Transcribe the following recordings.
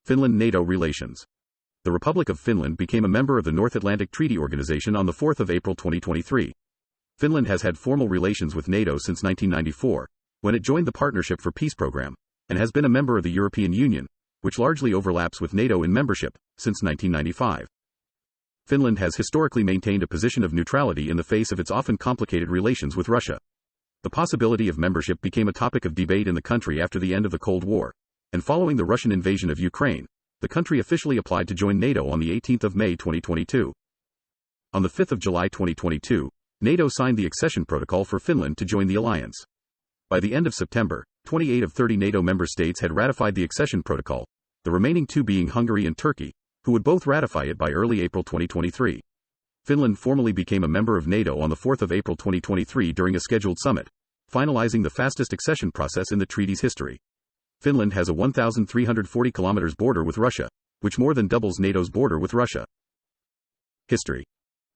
Finland-NATO relations. The Republic of Finland became a member of the North Atlantic Treaty Organization on the 4th of April 2023. Finland has had formal relations with NATO since 1994, when it joined the Partnership for Peace program, and has been a member of the European Union, which largely overlaps with NATO in membership, since 1995. Finland has historically maintained a position of neutrality in the face of its often complicated relations with Russia. The possibility of membership became a topic of debate in the country after the end of the Cold War, and following the Russian invasion of Ukraine, the country officially applied to join NATO on the 18th of May 2022. On the 5th of July 2022, NATO signed the accession protocol for Finland to join the alliance. By the end of September, 28 of 30 NATO member states had ratified the accession protocol, the remaining two being Hungary and Turkey, who would both ratify it by early April 2023. Finland formally became a member of NATO on the 4th of April 2023 during a scheduled summit, finalizing the fastest accession process in the treaty's history. Finland has a 1,340 kilometers border with Russia, which more than doubles NATO's border with Russia. History.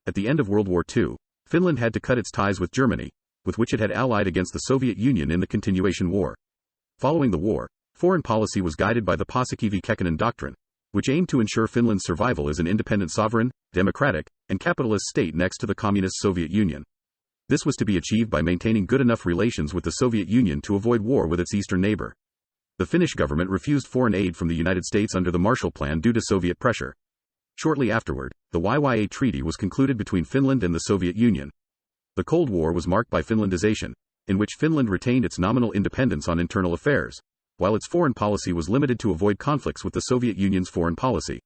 At the end of World War II, Finland had to cut its ties with Germany, with which it had allied against the Soviet Union in the Continuation War. Following the war, foreign policy was guided by the Paasikivi Kekkonen doctrine, which aimed to ensure Finland's survival as an independent sovereign, democratic, and capitalist state next to the communist Soviet Union. This was to be achieved by maintaining good enough relations with the Soviet Union to avoid war with its eastern neighbor. The Finnish government refused foreign aid from the United States under the Marshall Plan due to Soviet pressure. Shortly afterward, the YYA Treaty was concluded between Finland and the Soviet Union. The Cold War was marked by Finlandization, in which Finland retained its nominal independence on internal affairs, while its foreign policy was limited to avoid conflicts with the Soviet Union's foreign policy.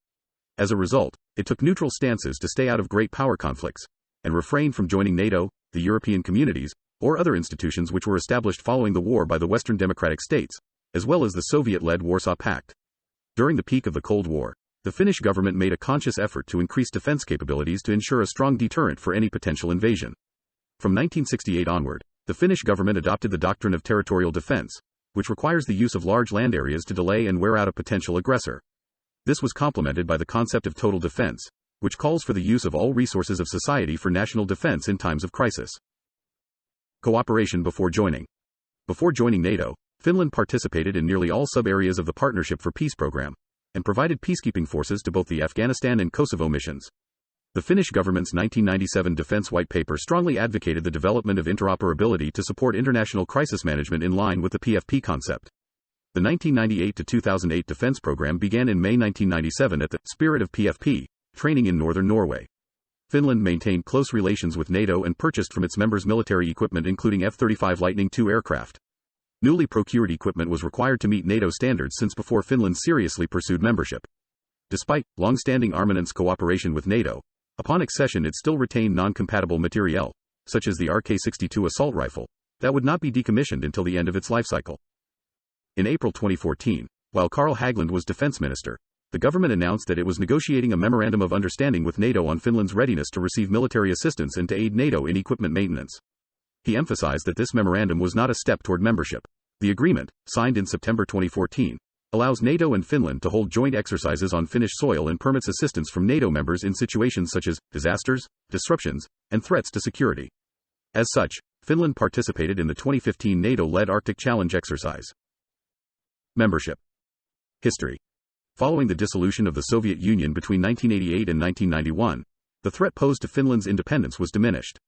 As a result, it took neutral stances to stay out of great power conflicts, and refrained from joining NATO, the European communities, or other institutions which were established following the war by the Western democratic states, as well as the Soviet-led Warsaw Pact. During the peak of the Cold War, the Finnish government made a conscious effort to increase defense capabilities to ensure a strong deterrent for any potential invasion. From 1968 onward, the Finnish government adopted the doctrine of territorial defense, which requires the use of large land areas to delay and wear out a potential aggressor. This was complemented by the concept of total defense, which calls for the use of all resources of society for national defense in times of crisis. Cooperation before joining. Before joining NATO, Finland participated in nearly all sub-areas of the Partnership for Peace program, and provided peacekeeping forces to both the Afghanistan and Kosovo missions. The Finnish government's 1997 Defense White Paper strongly advocated the development of interoperability to support international crisis management in line with the PFP concept. The 1998 to 2008 defense program began in May 1997 at the Spirit of PFP training in northern Norway. Finland maintained close relations with NATO and purchased from its members military equipment including F-35 Lightning II aircraft. Newly procured equipment was required to meet NATO standards since before Finland seriously pursued membership. Despite long-standing armaments cooperation with NATO, upon accession it still retained non-compatible materiel, such as the RK-62 assault rifle, that would not be decommissioned until the end of its life cycle. In April 2014, while Carl Haglund was defense minister, the government announced that it was negotiating a memorandum of understanding with NATO on Finland's readiness to receive military assistance and to aid NATO in equipment maintenance. He emphasized that this memorandum was not a step toward membership. The agreement, signed in September 2014, allows NATO and Finland to hold joint exercises on Finnish soil and permits assistance from NATO members in situations such as disasters, disruptions, and threats to security. As such, Finland participated in the 2015 NATO-led Arctic Challenge exercise. Membership. History. Following the dissolution of the Soviet Union between 1988 and 1991, the threat posed to Finland's independence was diminished.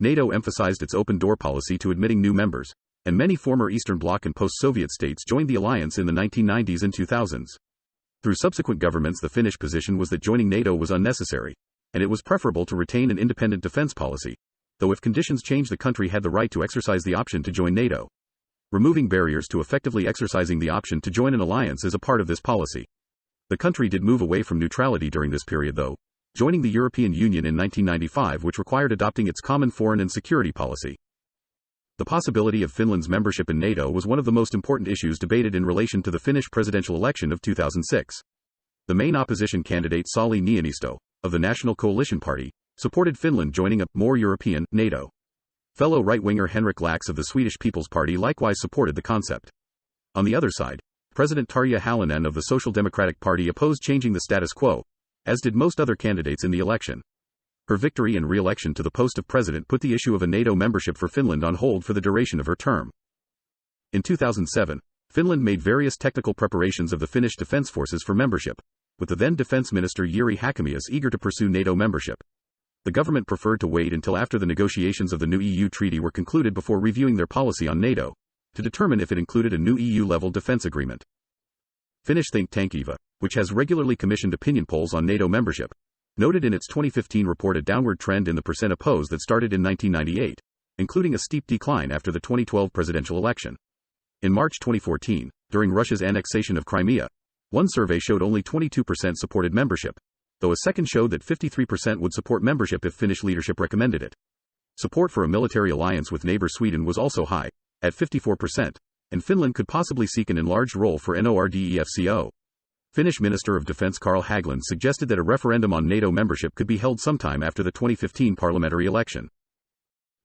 NATO emphasized its open-door policy to admitting new members, and many former Eastern Bloc and post-Soviet states joined the alliance in the 1990s and 2000s. Through subsequent governments, the Finnish position was that joining NATO was unnecessary, and it was preferable to retain an independent defense policy, though if conditions changed the country had the right to exercise the option to join NATO. Removing barriers to effectively exercising the option to join an alliance is a part of this policy. The country did move away from neutrality during this period though, joining the European Union in 1995, which required adopting its common foreign and security policy. The possibility of Finland's membership in NATO was one of the most important issues debated in relation to the Finnish presidential election of 2006. The main opposition candidate Sauli Niinisto, of the National Coalition Party, supported Finland joining a more European NATO. Fellow right-winger Henrik Lax of the Swedish People's Party likewise supported the concept. On the other side, President Tarja Halonen of the Social Democratic Party opposed changing the status quo, as did most other candidates in the election. Her victory and re-election to the post of president put the issue of a NATO membership for Finland on hold for the duration of her term. In 2007, Finland made various technical preparations of the Finnish defense forces for membership, with the then defense minister Jyri Häkämies eager to pursue NATO membership. The government preferred to wait until after the negotiations of the new EU treaty were concluded before reviewing their policy on NATO, to determine if it included a new EU-level defense agreement. Finnish think tank EVA, which has regularly commissioned opinion polls on NATO membership, noted in its 2015 report a downward trend in the percent opposed that started in 1998, including a steep decline after the 2012 presidential election. In March 2014, during Russia's annexation of Crimea, one survey showed only 22% supported membership, though a second showed that 53% would support membership if Finnish leadership recommended it. Support for a military alliance with neighbor Sweden was also high, at 54%, and Finland could possibly seek an enlarged role for NORDEFCO. Finnish Minister of Defense Carl Haglund suggested that a referendum on NATO membership could be held sometime after the 2015 parliamentary election.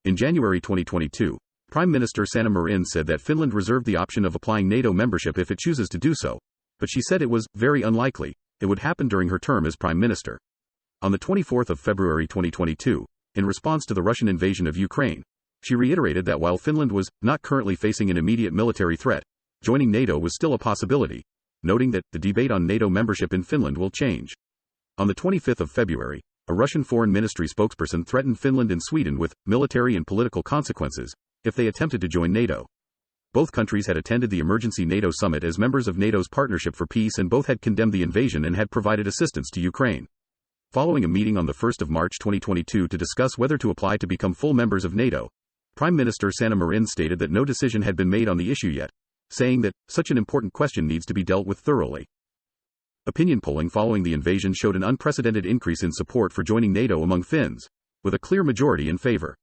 In January 2022, Prime Minister Sanna Marin said that Finland reserved the option of applying NATO membership if it chooses to do so, but she said it was very unlikely it would happen during her term as Prime Minister. On the 24th of February 2022, in response to the Russian invasion of Ukraine, she reiterated that while Finland was not currently facing an immediate military threat, joining NATO was still a possibility, noting that the debate on NATO membership in Finland will change. On the 25th of February, a Russian Foreign Ministry spokesperson threatened Finland and Sweden with military and political consequences if they attempted to join NATO. Both countries had attended the emergency NATO summit as members of NATO's Partnership for Peace, and both had condemned the invasion and had provided assistance to Ukraine. Following a meeting on the 1st of March 2022 to discuss whether to apply to become full members of NATO, Prime Minister Sanna Marin stated that no decision had been made on the issue yet, saying that such an important question needs to be dealt with thoroughly. Opinion polling following the invasion showed an unprecedented increase in support for joining NATO among Finns, with a clear majority in favor.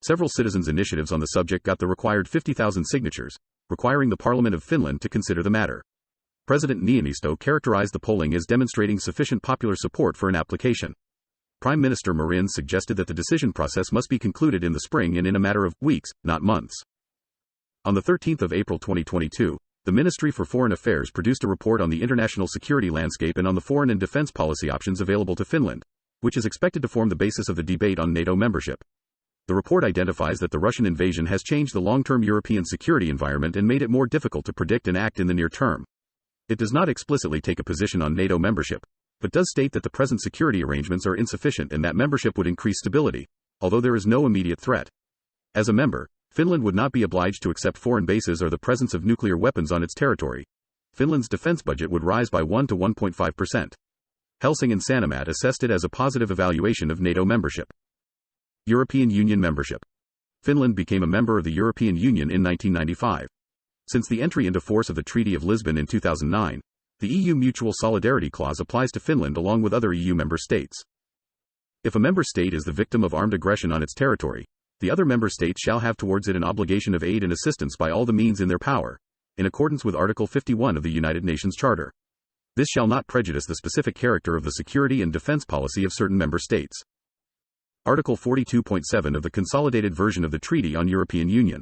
Several citizens' initiatives on the subject got the required 50,000 signatures, requiring the Parliament of Finland to consider the matter. President Niinisto characterized the polling as demonstrating sufficient popular support for an application. Prime Minister Marin suggested that the decision process must be concluded in the spring and in a matter of weeks, not months. On the 13th of April 2022, the Ministry for Foreign Affairs produced a report on the international security landscape and on the foreign and defense policy options available to Finland, which is expected to form the basis of the debate on NATO membership. The report identifies that the Russian invasion has changed the long-term European security environment and made it more difficult to predict and act in the near term. It does not explicitly take a position on NATO membership, but does state that the present security arrangements are insufficient and that membership would increase stability, although there is no immediate threat. As a member, Finland would not be obliged to accept foreign bases or the presence of nuclear weapons on its territory. Finland's defense budget would rise by 1 to 1.5%. Helsing and Sanomat assessed it as a positive evaluation of NATO membership. European Union membership. Finland became a member of the European Union in 1995. Since the entry into force of the Treaty of Lisbon in 2009, the EU Mutual Solidarity Clause applies to Finland along with other EU member states. If a member state is the victim of armed aggression on its territory, the other member states shall have towards it an obligation of aid and assistance by all the means in their power, in accordance with Article 51 of the United Nations Charter. This shall not prejudice the specific character of the security and defense policy of certain member states. Article 42.7 of the consolidated version of the Treaty on European Union.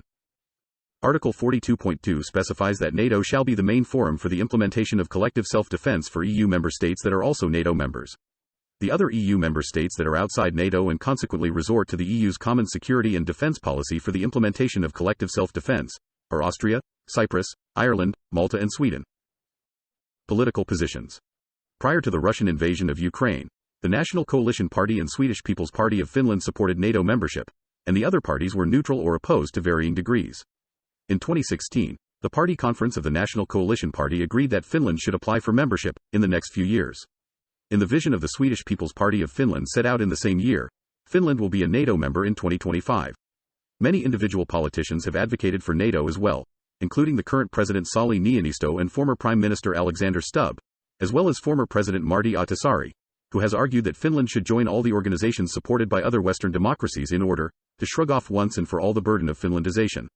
Article 42.2 specifies that NATO shall be the main forum for the implementation of collective self-defense for EU member states that are also NATO members. The other EU member states that are outside NATO and consequently resort to the EU's common security and defense policy for the implementation of collective self-defense are Austria, Cyprus, Ireland, Malta and Sweden. Political positions. Prior to the Russian invasion of Ukraine, the National Coalition Party and Swedish People's Party of Finland supported NATO membership, and the other parties were neutral or opposed to varying degrees. In 2016, the Party Conference of the National Coalition Party agreed that Finland should apply for membership in the next few years. In the vision of the Swedish People's Party of Finland set out in the same year, Finland will be a NATO member in 2025. Many individual politicians have advocated for NATO as well, including the current President Sauli Niinisto and former Prime Minister Alexander Stubb, as well as former President Martti Ahtisaari, who has argued that Finland should join all the organizations supported by other Western democracies in order to shrug off once and for all the burden of Finlandization.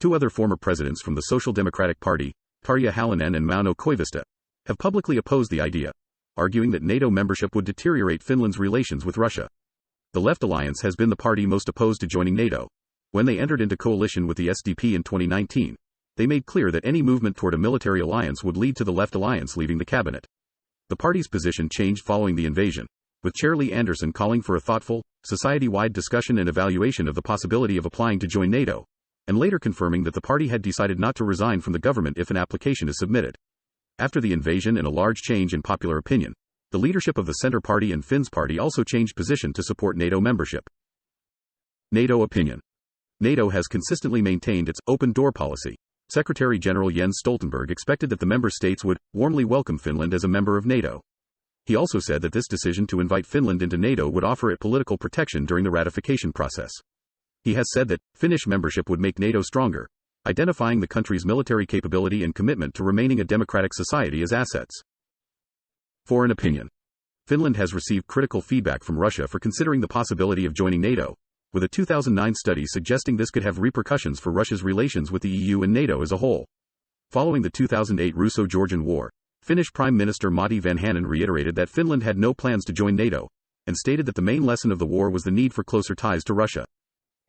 Two other former presidents from the Social Democratic Party, Tarja Halonen and Mauno Koivisto, have publicly opposed the idea, arguing that NATO membership would deteriorate Finland's relations with Russia. The Left Alliance has been the party most opposed to joining NATO. When they entered into coalition with the SDP in 2019, they made clear that any movement toward a military alliance would lead to the Left Alliance leaving the cabinet. The party's position changed following the invasion, with Chair Li Andersson calling for a thoughtful, society-wide discussion and evaluation of the possibility of applying to join NATO, and later confirming that the party had decided not to resign from the government if an application is submitted. After the invasion and a large change in popular opinion, the leadership of the Centre Party and Finns Party also changed position to support NATO membership. NATO opinion. NATO has consistently maintained its open door policy. Secretary-General Jens Stoltenberg expected that the member states would warmly welcome Finland as a member of NATO. He also said that this decision to invite Finland into NATO would offer it political protection during the ratification process. He has said that Finnish membership would make NATO stronger, identifying the country's military capability and commitment to remaining a democratic society as assets. Foreign opinion. Finland has received critical feedback from Russia for considering the possibility of joining NATO, with a 2009 study suggesting this could have repercussions for Russia's relations with the EU and NATO as a whole. Following the 2008 Russo-Georgian War, Finnish Prime Minister Matti Vanhanen reiterated that Finland had no plans to join NATO, and stated that the main lesson of the war was the need for closer ties to Russia.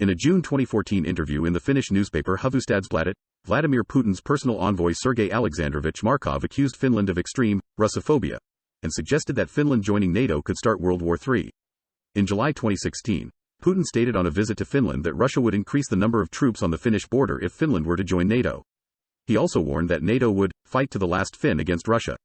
In a June 2014 interview in the Finnish newspaper Hufvudstadsbladet, Vladimir Putin's personal envoy Sergei Alexandrovich Markov accused Finland of extreme Russophobia, and suggested that Finland joining NATO could start World War III. In July 2016, Putin stated on a visit to Finland that Russia would increase the number of troops on the Finnish border if Finland were to join NATO. He also warned that NATO would fight to the last Finn against Russia.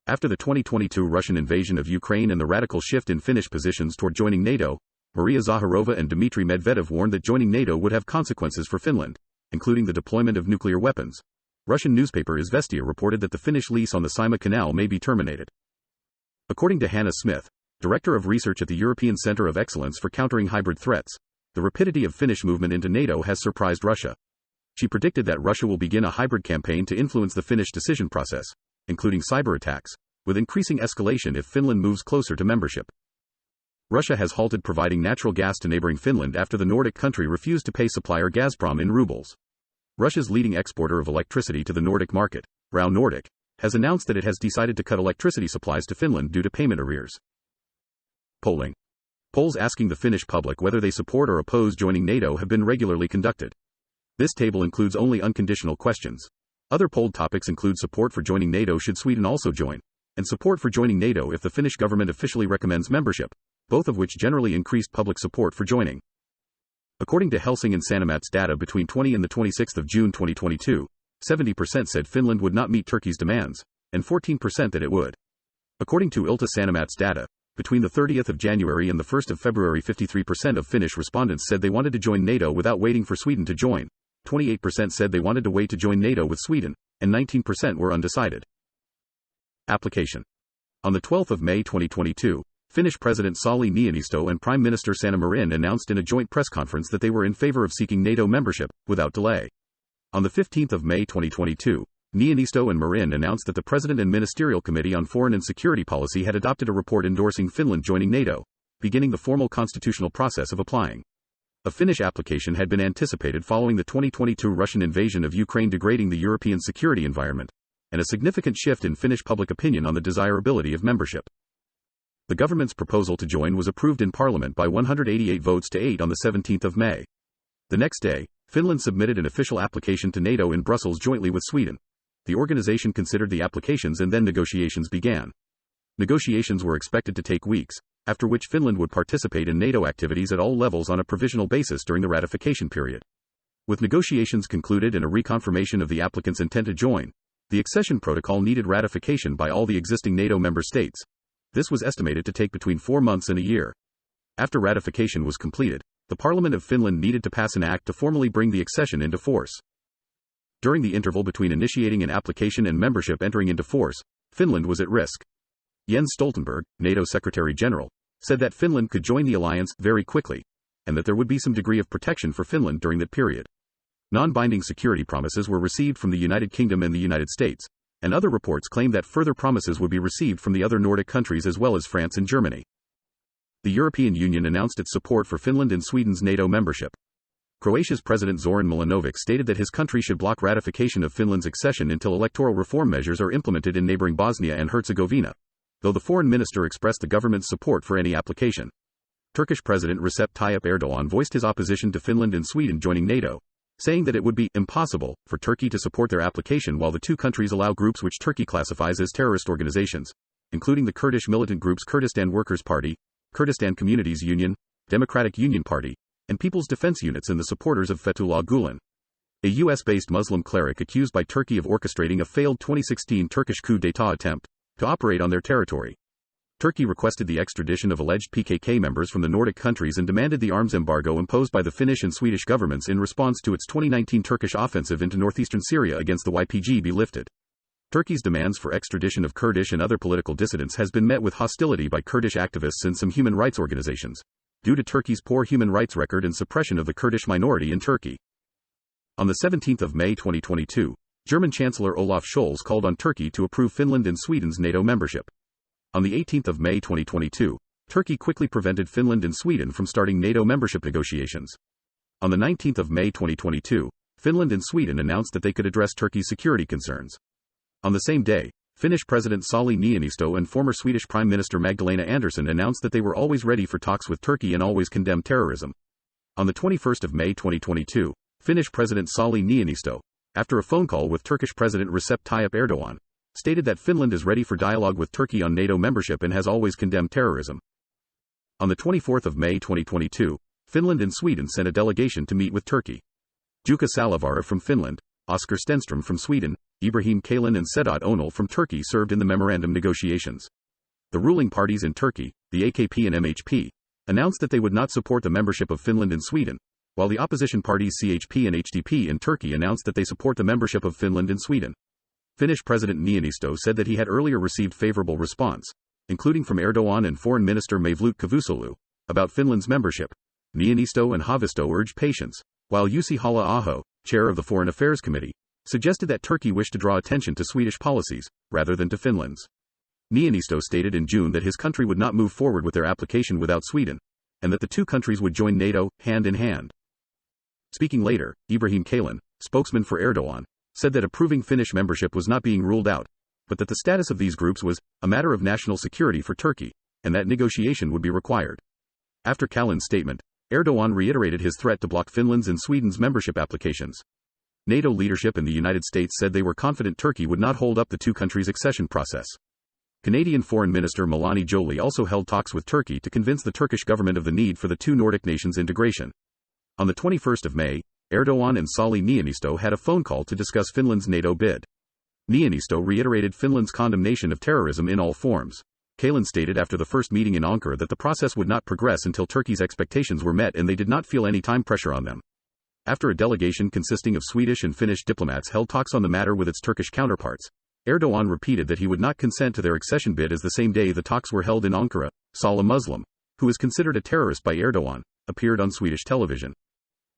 After the 2022 Russian invasion of Ukraine and the radical shift in Finnish positions toward joining NATO, Maria Zakharova and Dmitry Medvedev warned that joining NATO would have consequences for Finland, including the deployment of nuclear weapons. Russian newspaper Izvestia reported that the Finnish lease on the Saimaa Canal may be terminated. According to Hannah Smith, Director of Research at the European Centre of Excellence for Countering Hybrid Threats, the rapidity of Finnish movement into NATO has surprised Russia. She predicted that Russia will begin a hybrid campaign to influence the Finnish decision process, including cyber attacks, with increasing escalation if Finland moves closer to membership. Russia has halted providing natural gas to neighboring Finland after the Nordic country refused to pay supplier Gazprom in rubles. Russia's leading exporter of electricity to the Nordic market, RAO Nordic, has announced that it has decided to cut electricity supplies to Finland due to payment arrears. Polling. Polls asking the Finnish public whether they support or oppose joining NATO have been regularly conducted. This table includes only unconditional questions. Other polled topics include support for joining NATO should Sweden also join, and support for joining NATO if the Finnish government officially recommends membership, both of which generally increased public support for joining. According to Helsingin Sanomat's data between 20 and 26 June 2022, 70% said Finland would not meet Turkey's demands, and 14% that it would. According to Ilta Sanomat's data, between the 30th of January and the 1st of February 53% of Finnish respondents said they wanted to join NATO without waiting for Sweden to join, 28% said they wanted to wait to join NATO with Sweden, and 19% were undecided. Application. On the 12th of May 2022, Finnish President Sauli Niinisto and Prime Minister Sanna Marin announced in a joint press conference that they were in favor of seeking NATO membership, without delay. On the 15th of May 2022, Niinisto and Marin announced that the President and Ministerial Committee on Foreign and Security Policy had adopted a report endorsing Finland joining NATO, beginning the formal constitutional process of applying. A Finnish application had been anticipated following the 2022 Russian invasion of Ukraine degrading the European security environment, and a significant shift in Finnish public opinion on the desirability of membership. The government's proposal to join was approved in Parliament by 188 votes to 8 on the 17th of May. The next day, Finland submitted an official application to NATO in Brussels jointly with Sweden. The organization considered the applications and then negotiations began. Negotiations were expected to take weeks, after which Finland would participate in NATO activities at all levels on a provisional basis during the ratification period. With negotiations concluded and a reconfirmation of the applicant's intent to join, the accession protocol needed ratification by all the existing NATO member states. This was estimated to take between 4 months and a year. After ratification was completed, the Parliament of Finland needed to pass an act to formally bring the accession into force. During the interval between initiating an application and membership entering into force, Finland was at risk. Jens Stoltenberg, NATO Secretary-General, said that Finland could join the alliance very quickly, and that there would be some degree of protection for Finland during that period. Non-binding security promises were received from the United Kingdom and the United States, and other reports claim that further promises would be received from the other Nordic countries as well as France and Germany. The European Union announced its support for Finland and Sweden's NATO membership. Croatia's President Zoran Milanovic stated that his country should block ratification of Finland's accession until electoral reform measures are implemented in neighboring Bosnia and Herzegovina, though the foreign minister expressed the government's support for any application. Turkish President Recep Tayyip Erdogan voiced his opposition to Finland and Sweden joining NATO, saying that it would be impossible for Turkey to support their application while the two countries allow groups which Turkey classifies as terrorist organizations, including the Kurdish militant groups Kurdistan Workers' Party, Kurdistan Communities Union, Democratic Union Party, and People's Defense Units and the supporters of Fethullah Gulen, a US-based Muslim cleric accused by Turkey of orchestrating a failed 2016 Turkish coup d'état attempt to operate on their territory. Turkey requested the extradition of alleged PKK members from the Nordic countries and demanded the arms embargo imposed by the Finnish and Swedish governments in response to its 2019 Turkish offensive into northeastern Syria against the YPG be lifted. Turkey's demands for extradition of Kurdish and other political dissidents has been met with hostility by Kurdish activists and some human rights organizations, due to Turkey's poor human rights record and suppression of the Kurdish minority in Turkey. On the 17th of May 2022, German Chancellor Olaf Scholz called on Turkey to approve Finland and Sweden's NATO membership. On the 18th of May 2022, Turkey quickly prevented Finland and Sweden from starting NATO membership negotiations. On the 19th of May 2022, Finland and Sweden announced that they could address Turkey's security concerns. On the same day, Finnish President Sauli Niinisto and former Swedish Prime Minister Magdalena Andersson announced that they were always ready for talks with Turkey and always condemned terrorism. On the 21st of May 2022, Finnish President Sauli Niinisto, after a phone call with Turkish President Recep Tayyip Erdogan, stated that Finland is ready for dialogue with Turkey on NATO membership and has always condemned terrorism. On the 24th of May 2022, Finland and Sweden sent a delegation to meet with Turkey. Jukka Salavara from Finland, Oskar Stenström from Sweden, Ibrahim Kalin and Sedat Önal from Turkey served in the memorandum negotiations. The ruling parties in Turkey, the AKP and MHP, announced that they would not support the membership of Finland and Sweden, while the opposition parties CHP and HDP in Turkey announced that they support the membership of Finland and Sweden. Finnish President Niinisto said that he had earlier received favorable response, including from Erdogan and Foreign Minister Mevlut Cavusoglu, about Finland's membership. Niinisto and Haavisto urged patience, while Jussi Halla-aho, chair of the Foreign Affairs Committee, suggested that Turkey wished to draw attention to Swedish policies, rather than to Finland's. Niinisto stated in June that his country would not move forward with their application without Sweden, and that the two countries would join NATO, hand in hand. Speaking later, Ibrahim Kalin, spokesman for Erdogan, said that approving Finnish membership was not being ruled out, but that the status of these groups was a matter of national security for Turkey, and that negotiation would be required. After Kalin's statement, Erdogan reiterated his threat to block Finland's and Sweden's membership applications. NATO leadership and the United States said they were confident Turkey would not hold up the two countries' accession process. Canadian Foreign Minister Melanie Joly also held talks with Turkey to convince the Turkish government of the need for the two Nordic nations' integration. On the 21st of May, Erdogan and Sauli Niinisto had a phone call to discuss Finland's NATO bid. Niinisto reiterated Finland's condemnation of terrorism in all forms. Kalin stated after the first meeting in Ankara that the process would not progress until Turkey's expectations were met and they did not feel any time pressure on them. After a delegation consisting of Swedish and Finnish diplomats held talks on the matter with its Turkish counterparts, Erdogan repeated that he would not consent to their accession bid as the same day the talks were held in Ankara. Salah Muslim, who is considered a terrorist by Erdogan, appeared on Swedish television.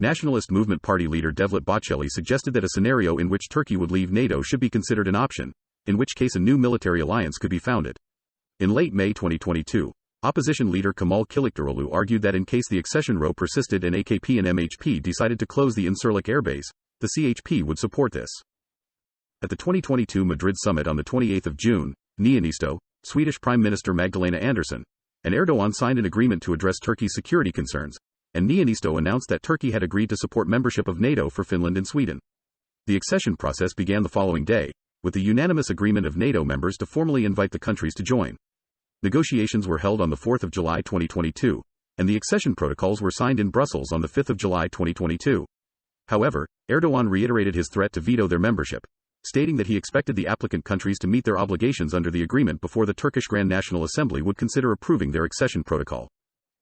Nationalist Movement Party leader Devlet Bahçeli suggested that a scenario in which Turkey would leave NATO should be considered an option, in which case a new military alliance could be founded. In late May 2022, opposition leader Kemal Kılıçdaroğlu argued that in case the accession row persisted and AKP and MHP decided to close the Incirlik airbase, the CHP would support this. At the 2022 Madrid summit on the 28th of June, Niinisto, Swedish Prime Minister Magdalena Andersson, and Erdogan signed an agreement to address Turkey's security concerns, and Niinisto announced that Turkey had agreed to support membership of NATO for Finland and Sweden. The accession process began the following day, with the unanimous agreement of NATO members to formally invite the countries to join. Negotiations were held on the 4th of July 2022, and the accession protocols were signed in Brussels on the 5th of July 2022. However, Erdogan reiterated his threat to veto their membership, stating that he expected the applicant countries to meet their obligations under the agreement before the Turkish Grand National Assembly would consider approving their accession protocol.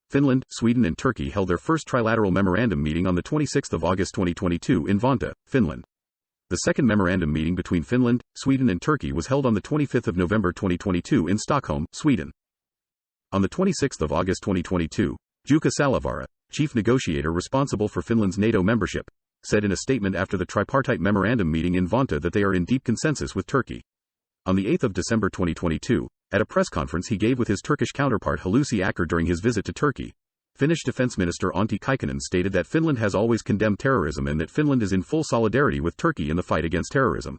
Finland, Sweden and Turkey held their first trilateral memorandum meeting on the 26th of August 2022 in Vantaa, Finland. The second memorandum meeting between Finland, Sweden and Turkey was held on the 25th of November 2022 in Stockholm, Sweden. On the 26th of August 2022, Jukka Salavara, chief negotiator responsible for Finland's NATO membership, said in a statement after the tripartite memorandum meeting in Vantaa that they are in deep consensus with Turkey. On the 8th of December 2022, at a press conference he gave with his Turkish counterpart Hulusi Akar during his visit to Turkey, Finnish Defense Minister Antti Kaikkonen stated that Finland has always condemned terrorism and that Finland is in full solidarity with Turkey in the fight against terrorism.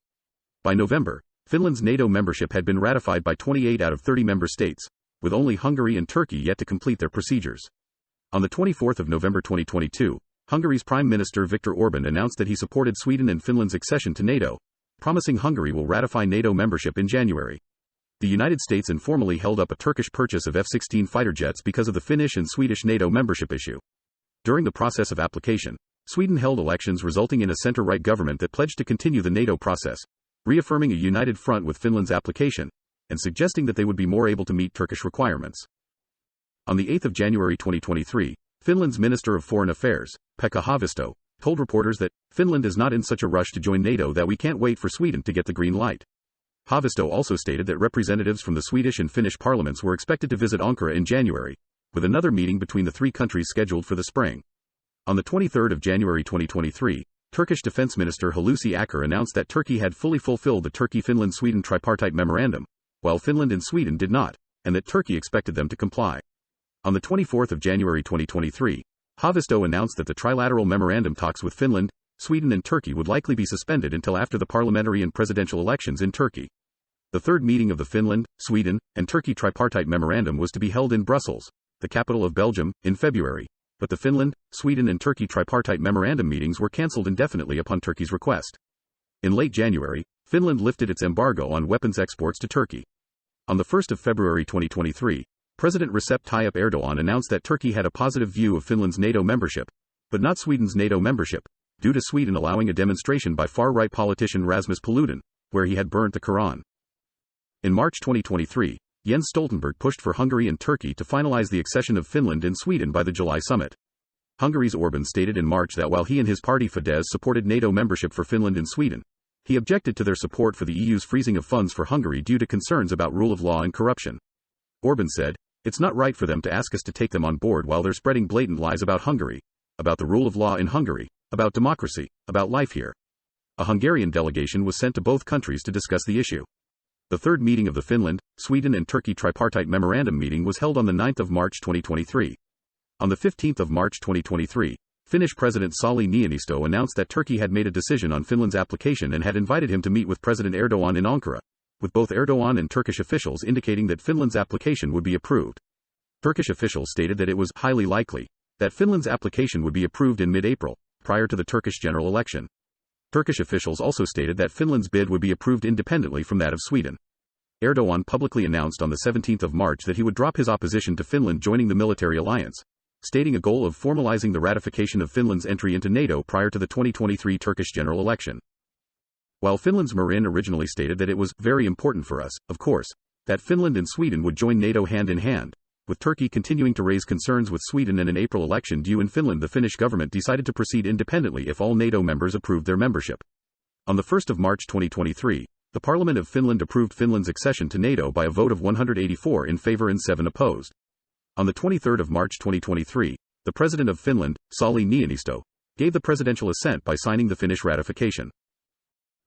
By November, Finland's NATO membership had been ratified by 28 out of 30 member states, with only Hungary and Turkey yet to complete their procedures. On the 24th of November 2022, Hungary's Prime Minister Viktor Orbán announced that he supported Sweden and Finland's accession to NATO, promising Hungary will ratify NATO membership in January. The United States informally held up a Turkish purchase of F-16 fighter jets because of the Finnish and Swedish NATO membership issue. During the process of application, Sweden held elections resulting in a center-right government that pledged to continue the NATO process, reaffirming a united front with Finland's application, and suggesting that they would be more able to meet Turkish requirements. On the 8th of January 2023, Finland's Minister of Foreign Affairs, Pekka Haavisto, told reporters that Finland is not in such a rush to join NATO that we can't wait for Sweden to get the green light. Haavisto also stated that representatives from the Swedish and Finnish parliaments were expected to visit Ankara in January, with another meeting between the three countries scheduled for the spring. On the 23rd of January 2023, Turkish Defense Minister Hulusi Akar announced that Turkey had fully fulfilled the Turkey-Finland-Sweden tripartite memorandum, while Finland and Sweden did not, and that Turkey expected them to comply. On the 24th of January 2023, Haavisto announced that the trilateral memorandum talks with Finland, Sweden and Turkey would likely be suspended until after the parliamentary and presidential elections in Turkey. The third meeting of the Finland, Sweden, and Turkey tripartite memorandum was to be held in Brussels, the capital of Belgium, in February, but the Finland, Sweden and Turkey tripartite memorandum meetings were cancelled indefinitely upon Turkey's request. In late January, Finland lifted its embargo on weapons exports to Turkey. On the 1st of February 2023, President Recep Tayyip Erdogan announced that Turkey had a positive view of Finland's NATO membership, but not Sweden's NATO membership, due to Sweden allowing a demonstration by far-right politician Rasmus Paludan, where he had burnt the Quran. In March 2023, Jens Stoltenberg pushed for Hungary and Turkey to finalize the accession of Finland and Sweden by the July summit. Hungary's Orbán stated in March that while he and his party Fidesz supported NATO membership for Finland and Sweden, he objected to their support for the EU's freezing of funds for Hungary due to concerns about rule of law and corruption. Orbán said, "It's not right for them to ask us to take them on board while they're spreading blatant lies about Hungary, about the rule of law in Hungary, about democracy, about life here." A Hungarian delegation was sent to both countries to discuss the issue. The third meeting of the Finland, Sweden and Turkey tripartite memorandum meeting was held on the 9th of March 2023. On the 15th of March 2023, Finnish President Sauli Niinisto announced that Turkey had made a decision on Finland's application and had invited him to meet with President Erdogan in Ankara, with both Erdogan and Turkish officials indicating that Finland's application would be approved. Turkish officials stated that it was highly likely that Finland's application would be approved in mid-April, prior to the Turkish general election. Turkish officials also stated that Finland's bid would be approved independently from that of Sweden. Erdogan publicly announced on the 17th of March that he would drop his opposition to Finland joining the military alliance, stating a goal of formalizing the ratification of Finland's entry into NATO prior to the 2023 Turkish general election. While Finland's Marin originally stated that it was very important for us, of course, that Finland and Sweden would join NATO hand in hand, with Turkey continuing to raise concerns with Sweden and an April election due in Finland, the Finnish government decided to proceed independently if all NATO members approved their membership. On the 1st of March 2023, the Parliament of Finland approved Finland's accession to NATO by a vote of 184 in favor and 7 opposed. On the 23rd of March 2023, the President of Finland, Sauli Niinisto, gave the presidential assent by signing the Finnish ratification.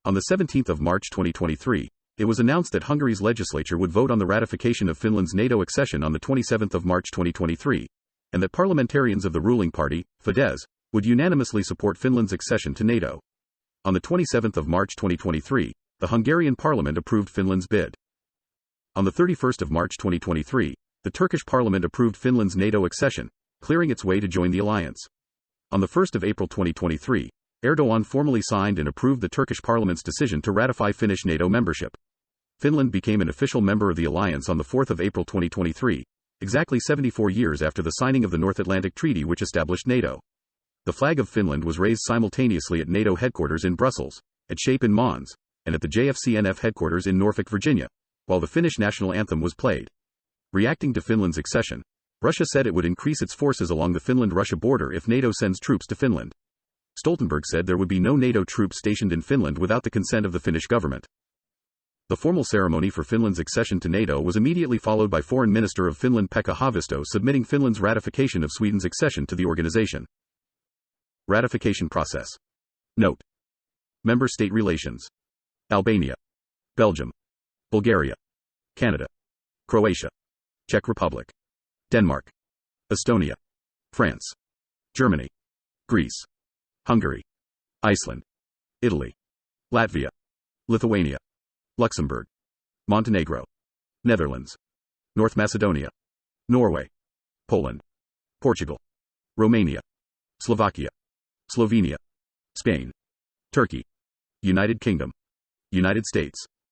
On the 17th of March 2023, it was announced that Hungary's legislature would vote on the ratification of Finland's NATO accession on the 27th of March 2023, and that parliamentarians of the ruling party, Fidesz, would unanimously support Finland's accession to NATO. On the 27th of March 2023, the Hungarian parliament approved Finland's bid. On the 31st of March 2023, the Turkish parliament approved Finland's NATO accession, clearing its way to join the alliance. On the 1st of April 2023, Erdogan formally signed and approved the Turkish parliament's decision to ratify Finnish NATO membership. Finland became an official member of the alliance on the 4th of April 2023, exactly 74 years after the signing of the North Atlantic Treaty which established NATO. The flag of Finland was raised simultaneously at NATO headquarters in Brussels, at SHAPE in Mons, and at the JFCNF headquarters in Norfolk, Virginia, while the Finnish national anthem was played. Reacting to Finland's accession, Russia said it would increase its forces along the Finland-Russia border if NATO sends troops to Finland. Stoltenberg said there would be no NATO troops stationed in Finland without the consent of the Finnish government. The formal ceremony for Finland's accession to NATO was immediately followed by Foreign Minister of Finland Pekka Haavisto submitting Finland's ratification of Sweden's accession to the organization. Ratification process. Note: Member State relations. Albania, Belgium, Bulgaria, Canada, Croatia, Czech Republic, Denmark, Estonia, France, Germany, Greece, Hungary, Iceland, Italy, Latvia, Lithuania, Luxembourg, Montenegro, Netherlands, North Macedonia, Norway, Poland, Portugal, Romania, Slovakia, Slovenia, Spain, Turkey, United Kingdom, United States.